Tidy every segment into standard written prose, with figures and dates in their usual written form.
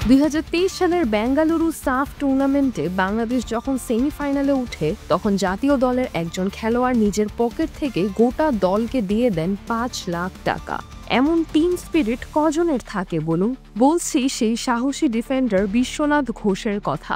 2023 সালের বেঙ্গালুরু সাফ টুর্নামেন্টে বাংলাদেশ যখন সেমিফাইনালে উঠে তখন জাতীয় দলের একজন খেলোয়াড় নিজের পকেট থেকে গোটা দলকে দিয়ে দেন 5 লাখ টাকা। এমন টিম স্পিরিট কজনের থাকে বলুন? বলছি সেই সাহসী ডিফেন্ডার বিশ্বনাথ ঘোষের কথা।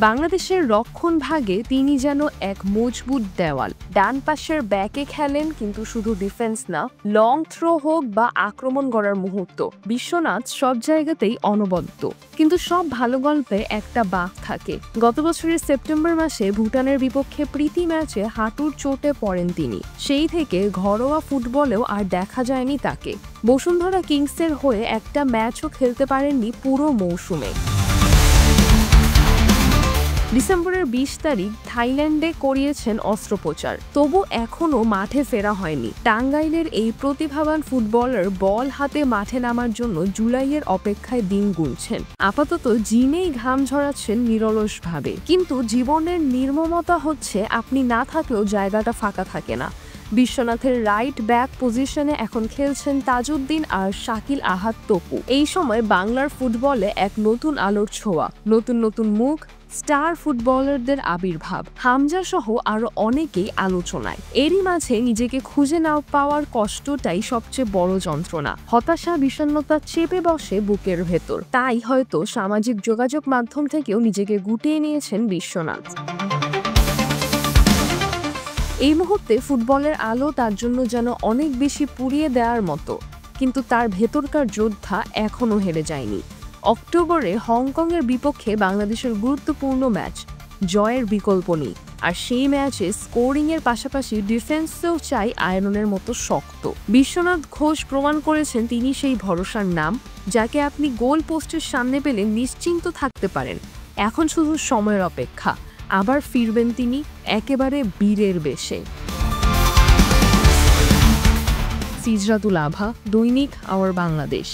বাংলাদেশের রক্ষণ ভাগে তিনি যেন এক মজবুত দেওয়াল। ডান পাশের ব্যাকে খেলেন, কিন্তু শুধু ডিফেন্স না, লং থ্রো হোক বা আক্রমণ করার মুহূর্ত, বিশ্বনাথ সব জায়গাতেই অনবদ্য। কিন্তু সব ভালো গল্পে একটা বাঁক থাকে। গত বছরের সেপ্টেম্বর মাসে ভুটানের বিপক্ষে প্রীতি ম্যাচে হাঁটুর চোটে পড়েন তিনি। সেই থেকে ঘরোয়া ফুটবলেও আর দেখা যায়নি তাকে। বসুন্ধরা কিংসের হয়ে একটা ম্যাচও খেলতে পারেননি পুরো মৌসুমে। ডিসেম্বরের 20 তারিখ থাইল্যান্ডে করিয়েছেন অস্ত্রোপচার, তবু এখনও মাঠে ফেরা হয়নি। টাঙ্গাইলের এই প্রতিভাবান ফুটবলার বল হাতে মাঠে নামার জন্য জুলাইয়ের অপেক্ষায় দিন গুনছেন। আপাতত জিনেই ঘাম ঝরাচ্ছেন নিরলসভাবে। কিন্তু জীবনের নির্মমতা হচ্ছে আপনি না থাকলেও জায়গাটা ফাঁকা থাকে না। বিশ্বনাথের রাইট ব্যাক পজিশনে এখন খেলছেন তাজউদ্দিন আর শাকিল আহাদ তপু। এই সময় বাংলার ফুটবলে এক নতুন আলোর ছোঁয়া, নতুন নতুন মুখ, স্টার ফুটবলারদের আবির্ভাব। হামজা সহ আরো অনেকেই আলোচনায়। এরই মাঝে নিজেকে খুঁজে না পাওয়ার কষ্টটাই সবচেয়ে বড় যন্ত্রণা। হতাশা, বিষণ্ণতা চেপে বসে বুকের ভেতর। তাই হয়তো সামাজিক যোগাযোগ মাধ্যম থেকেও নিজেকে গুটিয়ে নিয়েছেন বিশ্বনাথ। এই মুহূর্তে ফুটবলের আলো তার জন্য যেন অনেক বেশি পুড়িয়ে দেওয়ার মতো, কিন্তু তার ভেতরকার যোদ্ধা এখনও হেরে যায়নি। অক্টোবরে হংকংয়ের বিপক্ষে বাংলাদেশের গুরুত্বপূর্ণ ম্যাচ, জয়ের বিকল্প নেই। আর সেই ম্যাচে স্কোরিংয়ের পাশাপাশি ডিফেন্সেও চাই আয়রনের মতো শক্ত। বিশ্বনাথ ঘোষ প্রমাণ করেছেন তিনি সেই ভরসার নাম, যাকে আপনি গোল পোস্টের সামনে পেলে নিশ্চিন্ত থাকতে পারেন। এখন শুধু সময়ের অপেক্ষা, আবার ফিরবেন তিনি একেবারে বীরের বেশে। সিজরাতুল আভা, দৈনিক আওয়ার বাংলাদেশ।